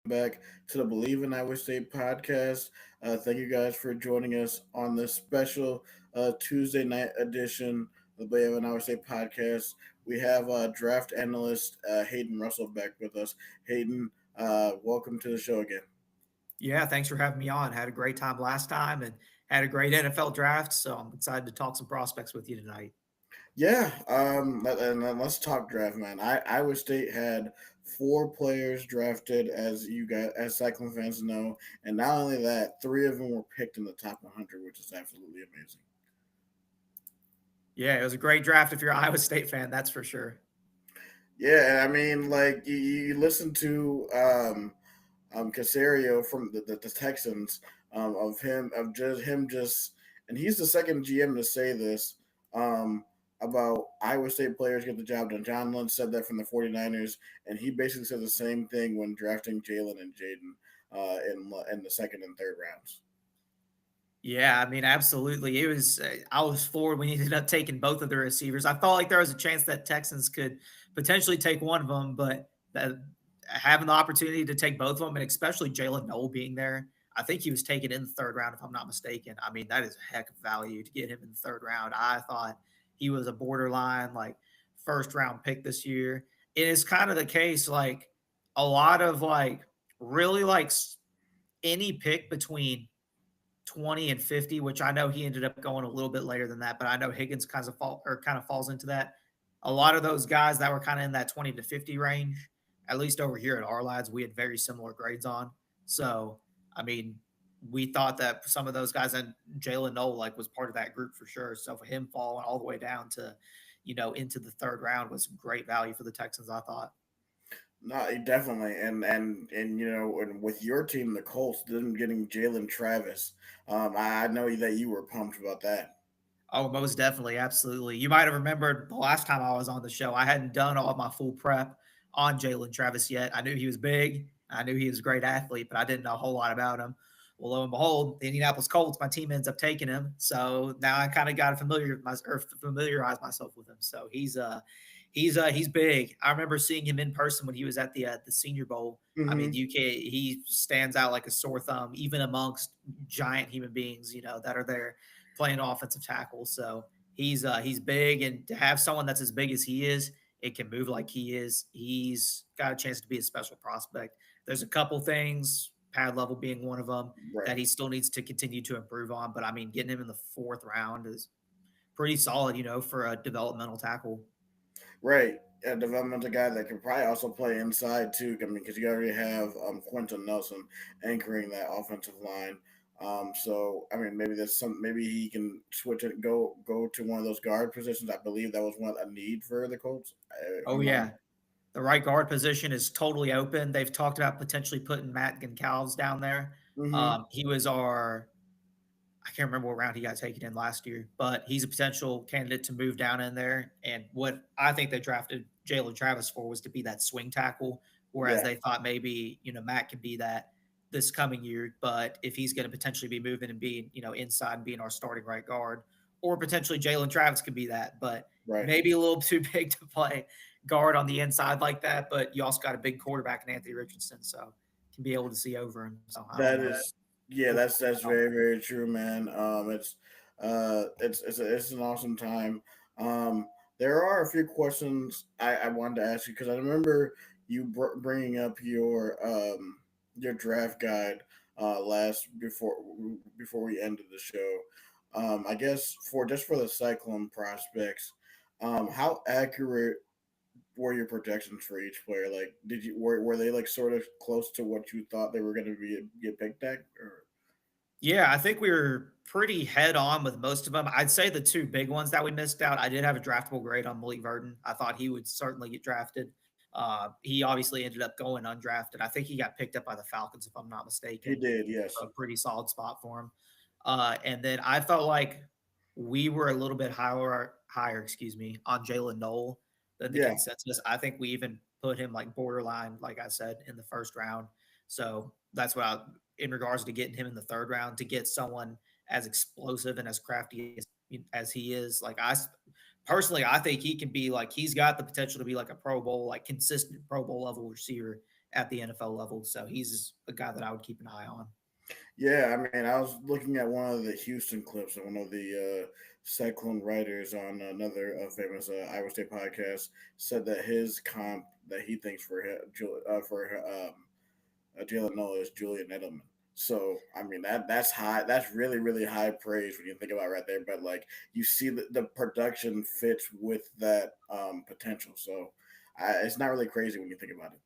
back to the Bleav in Iowa State podcast. Thank you guys for joining us on this special Tuesday night edition of the Bleav in Iowa State podcast. We have draft analyst Hayden Russell back with us. Hayden, welcome to the show again. Yeah, thanks for having me on. Had a great time last time and had a great NFL draft. So I'm excited to talk some prospects with you tonight. Yeah, and then let's talk draft, man. Iowa State had four players drafted, as Cyclone fans know, and not only that, three of them were picked in the top 100, which is absolutely amazing. Yeah, it was a great draft if you're an Iowa State fan, that's for sure. Yeah, and I mean, like you listen to Casario from the Texans, and he's the second GM to say this um, about Iowa State players get the job done. John Lynch said that from the 49ers, and he basically said the same thing when drafting Jalen and Jaden in the second and third rounds. Yeah, I mean, absolutely. I was floored when he ended up taking both of the receivers. I felt like there was a chance that Texans could potentially take one of them, but having the opportunity to take both of them, and especially Jalen Noel being there, I think he was taken in the third round, if I'm not mistaken. I mean, that is a heck of value to get him in the third round. I thought he was a borderline, like, first round pick this year. It is kind of the case, like, a lot of, like, really, like, any pick between 20 and 50, which I know he ended up going a little bit later than that, but I know Higgins kind of falls into that. A lot of those guys that were kind of in that 20 to 50 range, at least over here at OurLads, we had very similar grades on. So, I mean, we thought that some of those guys, and Jalen Noel like was part of that group for sure. So for him falling all the way down to, into the third round was great value for the Texans, I thought. No, definitely, and and with your team, the Colts, them getting Jalen Travis, I know that you were pumped about that. Oh, most definitely, absolutely. You might have remembered the last time I was on the show, I hadn't done all of my full prep on Jalen Travis yet. I knew he was big, I knew he was a great athlete, but I didn't know a whole lot about him. Well, lo and behold, the Indianapolis Colts, my team ends up taking him. So now I kind of got to familiarize myself with him. So he's big. I remember seeing him in person when he was at the Senior Bowl. I mean, Hmm. he stands out like a sore thumb, even amongst giant human beings, that are there playing offensive tackle. So he's big, and to have someone that's as big as he is, it can move like he is. He's got a chance to be a special prospect. There's a couple things, pad level being one of them, that Right. he still needs to continue to improve on. But I mean, getting him in the fourth round is pretty solid, for a developmental tackle. Right. A developmental guy that can probably also play inside too. I mean, because you already have Quentin Nelson anchoring that offensive line. So I mean, maybe there's some. Maybe he can switch it, go to one of those guard positions. I Bleav that was one a need for the Colts. Oh I'm not. yeah, the right guard position is totally open. They've talked about potentially putting Matt Goncalves down there. Mm-hmm. He was our I can't remember what round he got taken in last year, but he's a potential candidate to move down in there. And what I think they drafted Jalen Travis for was to be that swing tackle, whereas Yeah. they thought maybe, Matt can be that this coming year. But if he's going to potentially be moving and being, inside and being our starting right guard, or potentially Jalen Travis could be that, but Right. maybe a little too big to play guard on the inside like that. But you also got a big quarterback in Anthony Richardson, so can be able to see over him. So I don't That know. is. Yeah. That's very true, man. It's an awesome time. Um, there are a few questions I wanted to ask you because I remember you bringing up your draft guide last before we ended the show. I guess for the Cyclone prospects, how accurate were your projections for each player? Like, were they like sort of close to what you thought they were going to be get picked at? Or Yeah, I think we were pretty head on with most of them. I'd say the two big ones that we missed out. I did have a draftable grade on Bleav. I thought he would certainly get drafted. He obviously ended up going undrafted. I think he got picked up by the Falcons, if I'm not he mistaken. did, yes. A pretty solid spot for him. And then I felt like we were a little bit excuse me, on Jalen Noel than the Yeah, consensus. I think we even put him like borderline, like I said, in the first round. So that's what in regards to getting him in the third round, to get someone as explosive and as crafty as he is. Like personally, I think he can be like, he's got the potential to be like a Pro Bowl, like consistent Pro Bowl level receiver at the NFL level. So he's a guy that I would keep an eye on. Yeah, I mean, I was looking at one of the Houston clips, and one of the Cyclone writers on another famous Iowa State podcast said that his comp that he thinks for Jalen Noah is Julian Edelman. So I mean that's high. That's really really high praise when you think about it right there. But like you see the production fits with that potential. So it's not really crazy when you think about it.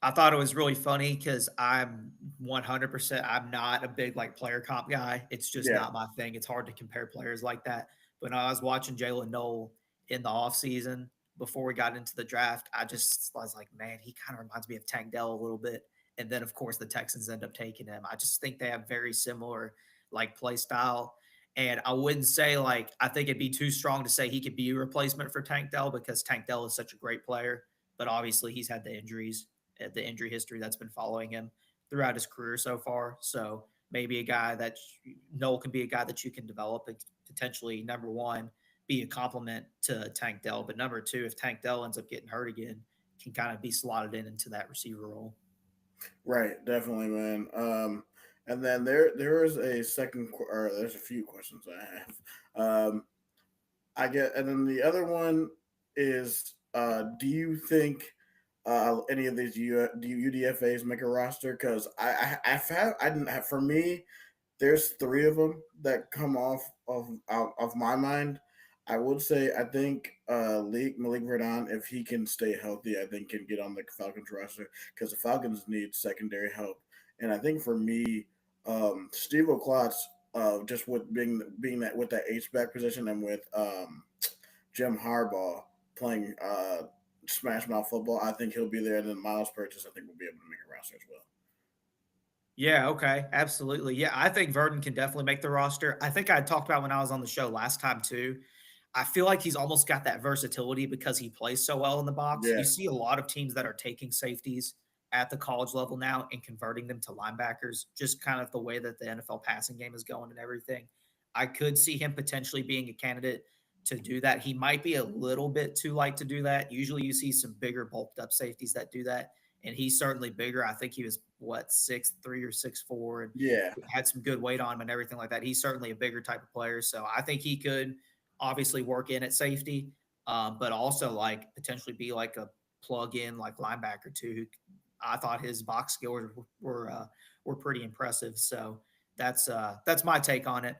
I thought it was really funny because I'm 100%. I'm not a big like player comp guy. It's just Yeah. not my thing. It's hard to compare players like that. But when I was watching Jalen Noel in the offseason before we got into the draft, I was like, man, he kind of reminds me of Tank Dell a little bit. And then, of course, the Texans end up taking him. I just think they have very similar like play style. And I wouldn't say like I think it'd be too strong to say he could be a replacement for Tank Dell because Tank Dell is such a great player. But obviously, he's had the injury history that's been following him throughout his career so far. So maybe a guy that Noel can be a guy that you can develop and potentially number one be a complement to Tank Dell, but number two, if Tank Dell ends up getting hurt again, can kind of be slotted in into that receiver role. Right, definitely, man. And then there is a or there's a few questions I have. I get, and then the other one is, do you think any of these UDFA's make a roster? Because I didn't have, for me, there's three of them that come off of my mind. I would say I think Malik Verdon, if he can stay healthy, I think can get on the Falcons roster because the Falcons need secondary help. And I think for me, Steve O'Klotz, just with being that with that H back position and with Jim Harbaugh playing smash mouth football, I think he'll be there. And then Miles Purchase, I think, will be able to make a roster as well. Yeah, okay. Absolutely. Yeah, I think Verdon can definitely make the roster. I think I talked about when I was on the show last time too. I feel like he's almost got that versatility because he plays so well in the box. You Yeah, see a lot of teams that are taking safeties at the college level now and converting them to linebackers, just kind of the way that the NFL passing game is going and everything. I could see him potentially being a candidate to do that. He might be a little bit too light to do that. Usually you see some bigger bulked up safeties that do that. And he's certainly bigger. I think he was what 6'3" or 6'4" and yeah, had some good weight on him and everything like that. He's certainly a bigger type of player. So I think he could obviously work in at safety, but also like potentially be like a plug in like linebacker too. Who I thought his box skills were pretty impressive. So that's my take on it.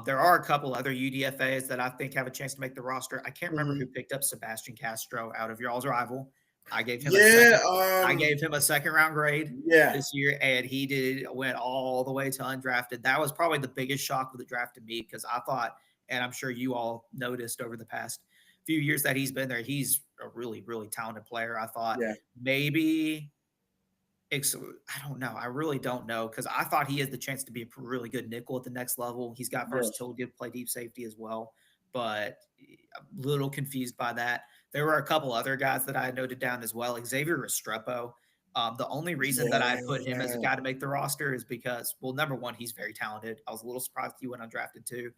There are a couple other UDFAs that I think have a chance to make the roster. I can't remember who hmm picked up Sebastian Castro out of y'all's rival. I gave him a yeah, second. I gave him a second round grade yeah, this year, and he did went all the way to undrafted. That was probably the biggest shock of the draft to me because I thought, and I'm sure you all noticed over the past few years that he's been there, he's a really, really talented player. I thought yeah, maybe I don't know. I really don't know because I thought he has the chance to be a really good nickel at the next level. He's got yes, versatility to play deep safety as well, but I'm a little confused by that. There were a couple other guys that I had noted down as well. Xavier Restrepo. The only reason that I put him as a yeah, guy to make the roster is because, well, number one, he's very talented. I was a little surprised he went undrafted too,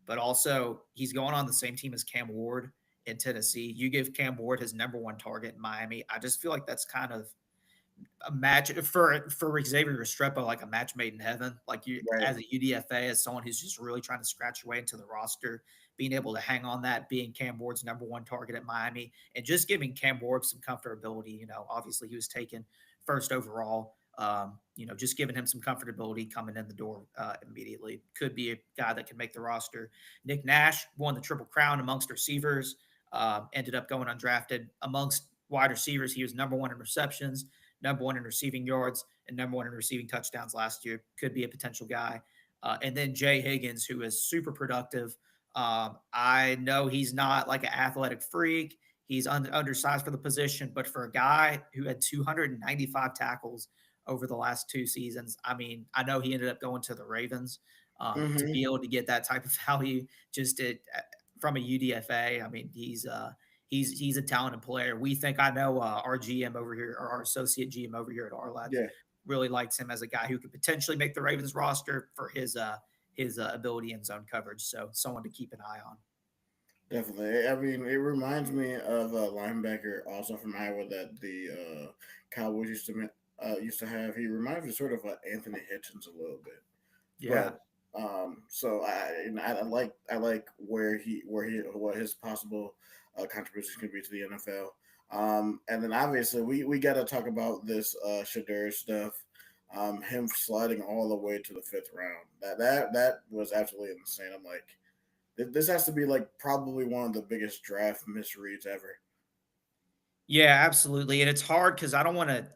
but also he's going on the same team as Cam Ward in Tennessee. You give Cam Ward his number one target in Miami. I just feel like that's kind of a match for Xavier Restrepo, like a match made in heaven. Like you, right, as a UDFA, as someone who's just really trying to scratch your way into the roster, being able to hang on that, being Cam Ward's number one target at Miami, and just giving Cam Ward some comfortability. You know, obviously he was taken first overall. Just giving him some comfortability coming in the door immediately could be a guy that can make the roster. Nick Nash won the Triple Crown amongst receivers. Ended up going undrafted amongst wide receivers. He was number one in receptions, number one in receiving yards, and number one in receiving touchdowns last year. Could be a potential guy. And then Jay Higgins, who is super productive. I know he's not like an athletic freak. He's undersized for the position, but for a guy who had 295 tackles over the last two seasons, I mean, I know he ended up going to the Ravens. To hmm be able to get that type of value just from a UDFA, I mean, he's a talented player. We think I know our GM over here, or our associate GM over here at OurLads, yeah, really likes him as a guy who could potentially make the Ravens roster for his ability in zone coverage. So someone to keep an eye on. definitely. I mean, it reminds me of a linebacker also from Iowa that the Cowboys used to used to have. He reminds me sort of like Anthony Hitchens a little bit, Yeah. but so I like where he what his possible contributions can be to the NFL. And then obviously we got to talk about this Shadur stuff. Him sliding all the way to the fifth round. That was absolutely insane. I'm like, this has to be like probably one of the biggest draft misreads ever. Yeah, absolutely. And it's hard because I don't want to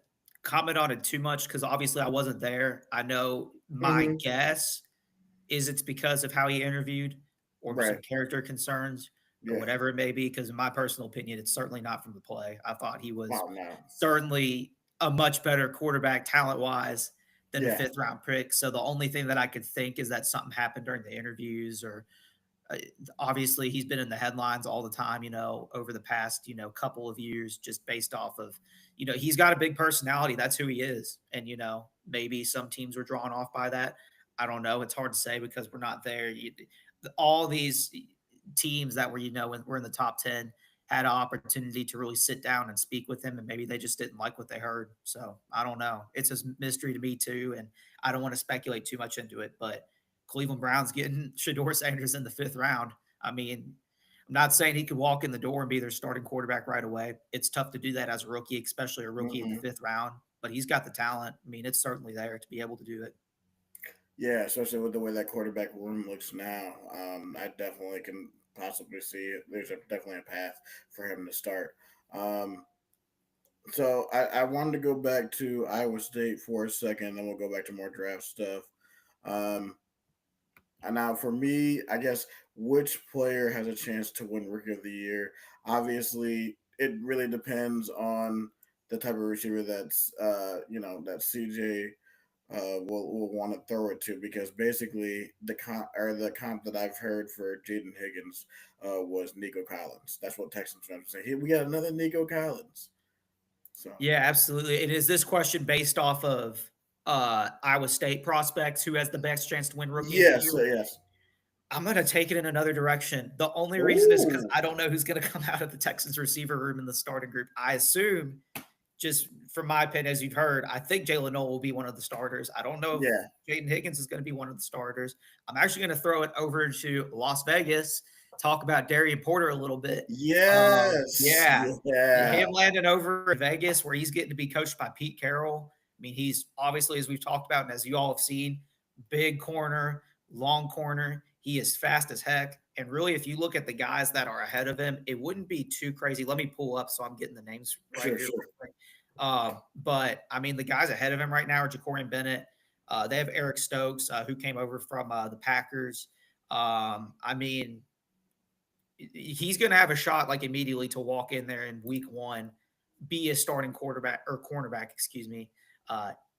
comment on it too much because obviously I wasn't there. I know my Hmm. guess is it's because of how he interviewed or some Right. character concerns or Yeah. whatever it may be. Because in my personal opinion, it's certainly not from the play. I thought he was Wow. No. certainly a much better quarterback talent wise than a Yeah. fifth round pick. So the only thing that I could think is that something happened during the interviews or uh, obviously he's been in the headlines all the time, over the past, couple of years, just based off of, he's got a big personality. That's who he is. And, maybe some teams were drawn off by that. I don't know. It's hard to say because we're not there. All these teams that were, were in the top 10 had an opportunity to really sit down and speak with him. And maybe they just didn't like what they heard. So I don't know. It's a mystery to me too. And I don't want to speculate too much into it, but Cleveland Browns getting Shador Sanders in the fifth round. I mean, I'm not saying he could walk in the door and be their starting quarterback right away. It's tough to do that as a rookie, especially a rookie in the Hmm. fifth round, but he's got the talent. I mean, it's certainly there to be able to do it. Yeah, especially with the way that quarterback room looks now, I definitely can possibly see it. There's definitely a path for him to start. Um, so I wanted to go back to Iowa State for a second, then we'll go back to more draft stuff. Um, and now for me, I guess which player has a chance to win Rookie of the Year? Obviously, it really depends on the type of receiver that's that CJ will want to throw it to, because basically the comp that I've heard for Jaden Higgins was Nico Collins. That's what Texans fans say. Here we got another Nico Collins. So Yeah, absolutely. And is this question based off of Iowa State prospects who has the best chance to win Rookie of the yes, Year? yes. I'm going to take it in another direction. The only reason is because Ooh, I don't know who's going to come out of the Texans receiver room in the starting group. I assume, just from my opinion, as you've heard, I think Jalen Noel will be one of the starters. I don't know if yeah. Jaden Higgins is going to be one of the starters. I'm actually going to throw it over to Las Vegas, talk about Darian Porter a little bit. Yes. Yeah, Yeah. him landing over in Vegas where he's getting to be coached by Pete Carroll. I mean, he's obviously, as we've talked about, and as you all have seen, big corner, long corner. He is fast as heck. And really, if you look at the guys that are ahead of him, it wouldn't be too crazy. Let me pull up so I'm getting the names right Sure, here sure. real quick. But I mean, the guys ahead of him right now are Jacorian Bennett. They have Eric Stokes, who came over from the Packers. I mean, he's going to have a shot like immediately to walk in there in week one, be a starting quarterback or cornerback, excuse me,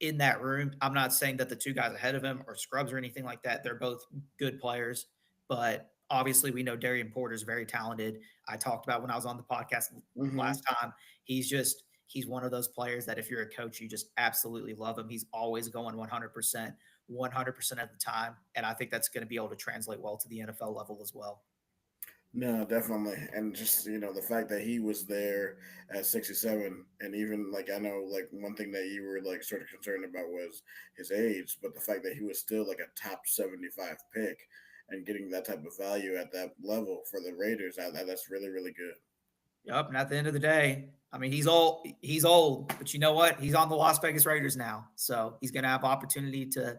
in that room. I'm not saying that the two guys ahead of him are scrubs or anything like that. They're both good players, but obviously we know Darian Porter is very talented. I talked about when I was on the podcast Hmm. last time. He's one of those players that if you're a coach, you just absolutely love him. He's always going 100%, 100% of the time. And I think that's going to be able to translate well to the NFL level as well. No, definitely, and just the fact that he was there at 67, and even like I know like one thing that you were like sort of concerned about was his age, but the fact that he was still like a top 75 pick and getting that type of value at that level for the Raiders, that's really really good. Yep. And at the end of the day, I mean, he's old. He's old, but you know what? He's on the Las Vegas Raiders now, so he's going to have opportunity to,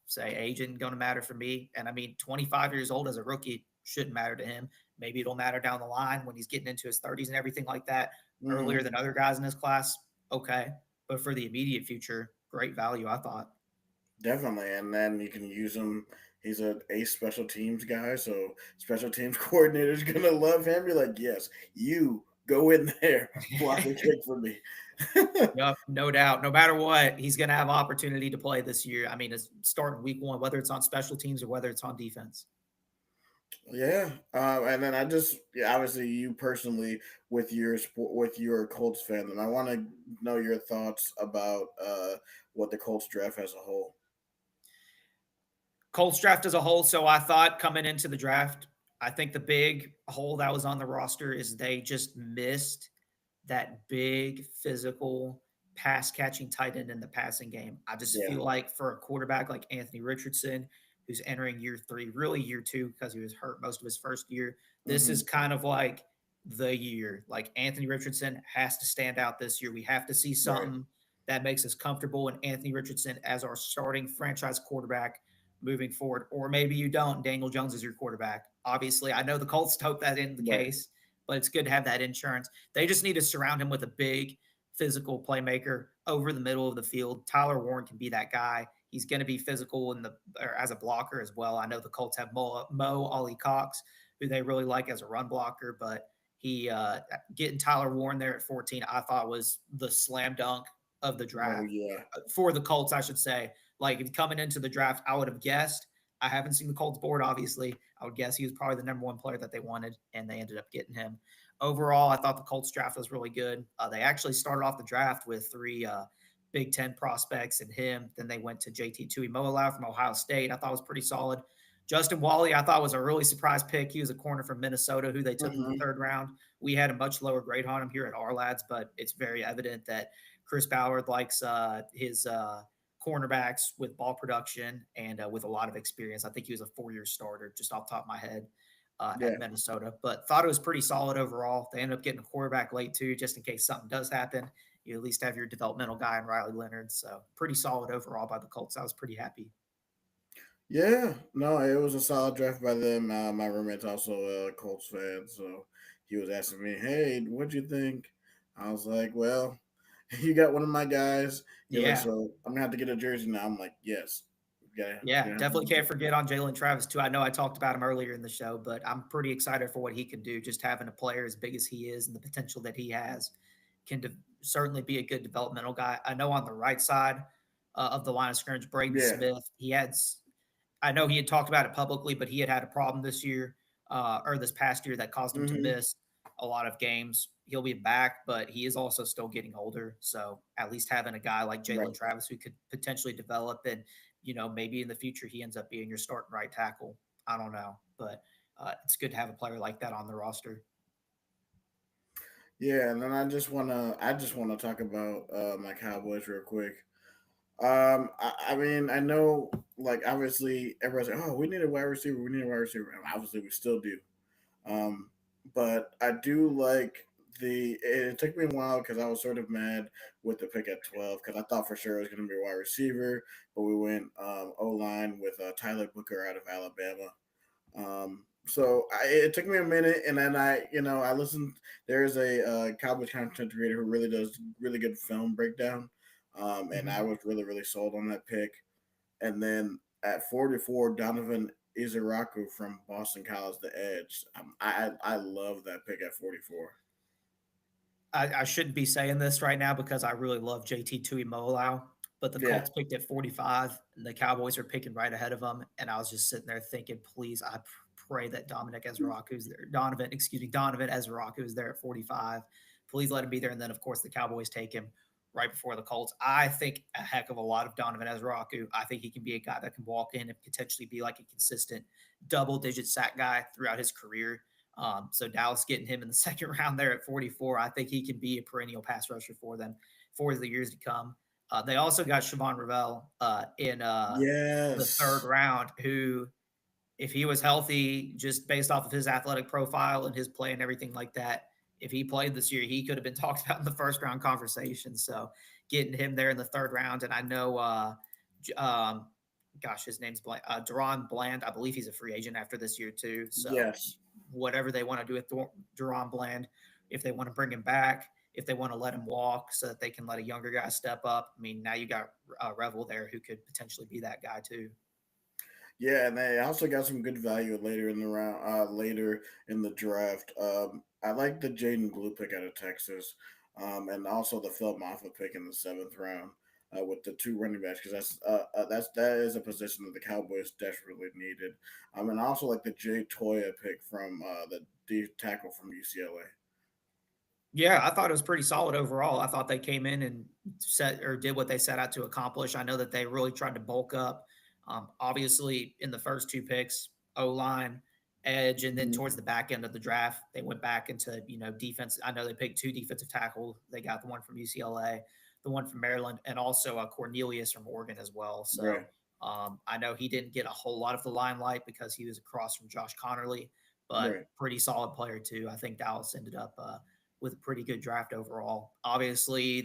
say age isn't going to matter for me. And I mean, 25 years old as a rookie shouldn't matter to him. Maybe it'll matter down the line when he's getting into his 30s and everything like that, earlier Hmm. than other guys in his class. Okay, but for the immediate future, great value, I thought. Definitely, and then you can use him. He's a ace special teams guy, so special teams coordinator's gonna love him. Be like, yes, you go in there, block a kick for me. Yep, no doubt. No matter what, he's going to have opportunity to play this year. I mean, it's starting week one, whether it's on special teams or whether it's on defense. Yeah, and then yeah, obviously you personally with your Colts fandom, I want to know your thoughts about what the Colts draft as a whole. Colts draft as a whole. So I thought coming into the draft, I think the big hole that was on the roster is they just missed that big physical pass catching tight end in the passing game. I just Yeah. feel like for a quarterback like Anthony Richardson, who's entering year three, really year two, because he was hurt most of his first year, this Mm-hmm. is kind of like the year. Like Anthony Richardson has to stand out this year. We have to see Right. something that makes us comfortable in Anthony Richardson as our starting franchise quarterback moving forward. Or maybe you don't. Daniel Jones is your quarterback. Obviously, I know the Colts hope that isn't the Right. case, but it's good to have that insurance. They just need to surround him with a big physical playmaker over the middle of the field. Tyler Warren can be that guy. He's going to be physical in the or as a blocker as well. I know the Colts have Mo Ollie Cox, who they really like as a run blocker, but he getting Tyler Warren there at 14, I thought was the slam dunk of the Oh draft yeah. for the Colts, I should say. Like if coming into the draft, I would have guessed. I haven't seen the Colts board, obviously. I would guess he was probably the number one player that they wanted, and they ended up getting him. Overall, I thought the Colts draft was really good. They actually started off the draft with three Big Ten prospects and him. Then they went to JT Tuimoloau from Ohio State. I thought was pretty solid. Justin Wally, I thought was a really surprise pick. He was a corner from Minnesota who they took in the Mm-hmm. third round. We had a much lower grade on him here at OurLads, but it's very evident that Chris Ballard likes his cornerbacks with ball production and with a lot of experience. I think he was a 4-year starter, just off the top of my head, Yeah. at Minnesota. But thought it was pretty solid overall. They ended up getting a quarterback late too, just in case something does happen. You at least have your developmental guy in Riley Leonard. So pretty solid overall by the Colts. I was pretty happy. Yeah, no, it was a solid draft by them. My roommate's also a Colts fan, so he was asking me, "Hey, what'd you think?" I was like, "Well, you got one of my guys." He's like, Yeah. "So I'm gonna have to get a jersey now." I'm like, "Yes, Yeah, gonna have to definitely get a can't jersey." forget on Jalen Travis too. I know I talked about him earlier in the show, but I'm pretty excited for what he can do. Just having a player as big as he is and the potential that he has can certainly be a good developmental guy. I know on the right side of the line of scrimmage, Braden Yeah. Smith, I know he had talked about it publicly, but he had a problem this year or this past year that caused him to Mm-hmm. miss a lot of games. He'll be back, but he is also still getting older. So at least having a guy like Jalen Right. Travis who could potentially develop and, maybe in the future he ends up being your starting right tackle. I don't know, but it's good to have a player like that on the roster. Yeah, and then I just wanna talk about my Cowboys real quick. I mean, I know, like, obviously, everybody's like, "Oh, we need a wide receiver. We need a wide receiver." And obviously, we still do. Um, but I do like the. It took me a while because I was sort of mad with the pick at 12 because I thought for sure it was going to be a wide receiver, but we went O line with Tyler Booker out of Alabama. It took me a minute, and then I listened. There's a Cowboys content creator who really does really good film breakdown, and I Mhm. was really really sold on that pick. And then at 44, Donovan Iziraku from Boston College, the edge. I love that pick at 44. I shouldn't be saying this right now because I really love JT Tuimoloau, but the Yeah. Colts picked at 45, and the Cowboys are picking right ahead of them. And I was just sitting there thinking, please, I pray that Donovan Ezraku is there at 45. Please let him be there. And then, of course, the Cowboys take him right before the Colts. I think a heck of a lot of Donovan Ezraku. I think he can be a guy that can walk in and potentially be like a consistent double-digit sack guy throughout his career. So Dallas getting him in the second round there at 44, I think he can be a perennial pass rusher for them for the years to come. They also got Siobhan Ravel in the third Yes. round, who, if he was healthy, just based off of his athletic profile and his play and everything like that, if he played this year, he could have been talked about in the first round conversation. So getting him there in the third round, and I know, gosh, his name's Deron Bland. I believe he's a free agent after this year too. So Yes. whatever they want to do with Deron Bland, if they want to bring him back, if they want to let him walk so that they can let a younger guy step up. I mean, now you got Revel there who could potentially be that guy too. Yeah, and they also got some good value later in the round, later in the draft. I like the Jaden Blue pick out of Texas, and also the Phil Maffa pick in the seventh round with the two running backs because that is a position that the Cowboys desperately needed. And I also like the Jay Toya pick from the D tackle from UCLA. Yeah, I thought it was pretty solid overall. I thought they came in and set or did what they set out to accomplish. I know that they really tried to bulk up. Obviously, in the first two picks, O line, edge, and then Mhm. towards the back end of the draft, they went back into defense. I know they picked two defensive tackle. They got the one from UCLA. the one from Maryland, and also Cornelius from Oregon as well. So Right. I know he didn't get a whole lot of the limelight because he was across from Josh Connerly, but Right. pretty solid player too. I think Dallas ended up with a pretty good draft overall. Obviously,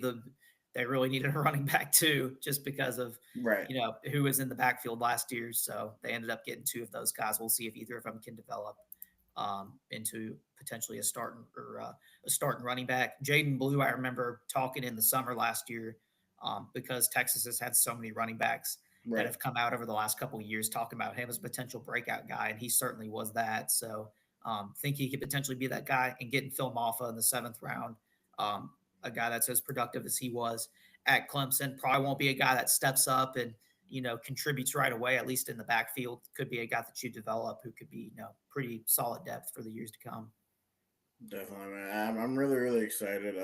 they really needed a running back too, just because of Right. who was in the backfield last year. So they ended up getting two of those guys. We'll see if either of them can develop into potentially a starting running back. Jaden Blue, I remember talking in the summer last year because Texas has had so many running backs that Right. have come out over the last couple of years talking about him as a potential breakout guy, and he certainly was that. So think he could potentially be that guy and getting Phil Maffa in the seventh round, a guy that's as productive as he was at Clemson. Probably won't be a guy that steps up and contributes right away, at least in the backfield. Could be a guy that you develop who could be, pretty solid depth for the years to come. Definitely, man. I'm really, really excited.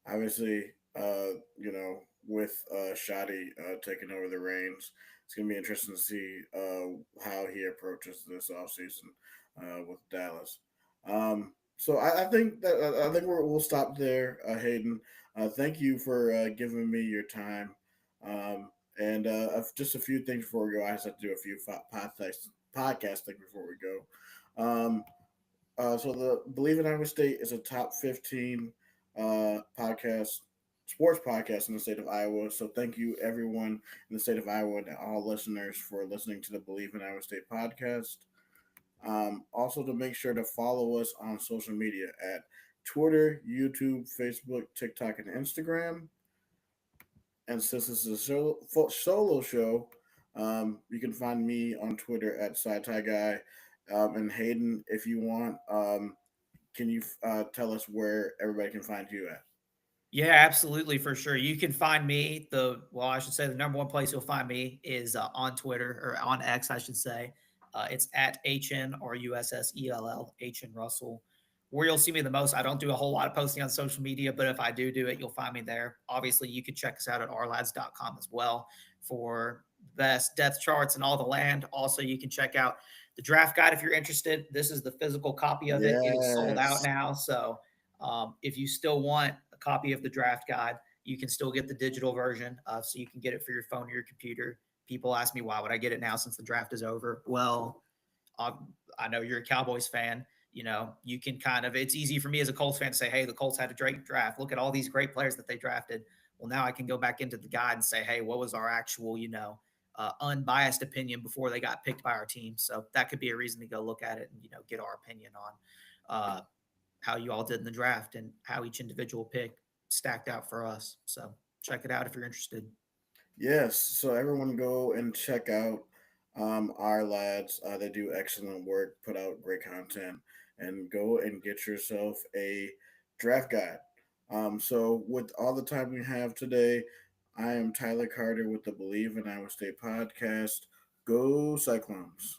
Obviously, with Shadi taking over the reins, it's gonna be interesting to see how he approaches this offseason with Dallas. So I think we'll stop there, Hayden. Thank you for giving me your time. And just a few things before we go. I just have to do a few podcast things before we go. So the Bleav in Iowa State is a top 15 podcast, sports podcast in the state of Iowa. So thank you everyone in the state of Iowa and all listeners for listening to the Bleav in Iowa State podcast. Also to make sure to follow us on social media at Twitter, YouTube, Facebook, TikTok, and Instagram. And since this is a solo show, you can find me on Twitter at SciTie and Hayden, if you want. Can you tell us where everybody can find you at? Yeah, absolutely, for sure. You can find me. I should say the number one place you'll find me is on Twitter or on X, I should say. It's at HNRUSSELL, HN Russell. Where you'll see me the most, I don't do a whole lot of posting on social media, but if I do it, you'll find me there. Obviously, you can check us out at OurLads.com as well for best depth charts and all the land. Also, you can check out the draft guide if you're interested. This is the physical copy of it. It is sold out Yes. now. So if you still want a copy of the draft guide, you can still get the digital version. So you can get it for your phone or your computer. People ask me, why would I get it now since the draft is over? Well, I know you're a Cowboys fan. You can it's easy for me as a Colts fan to say, hey, the Colts had a great draft. Look at all these great players that they drafted. Well, now I can go back into the guide and say, hey, what was our actual, unbiased opinion before they got picked by our team? So that could be a reason to go look at it and, get our opinion on how you all did in the draft and how each individual pick stacked out for us. So check it out if you're interested. Yes. So everyone go and check out our lads. They do excellent work, put out great content, and go and get yourself a draft guide. So with all the time we have today, I am Tyler Carter with the Bleav in Iowa State podcast. Go Cyclones.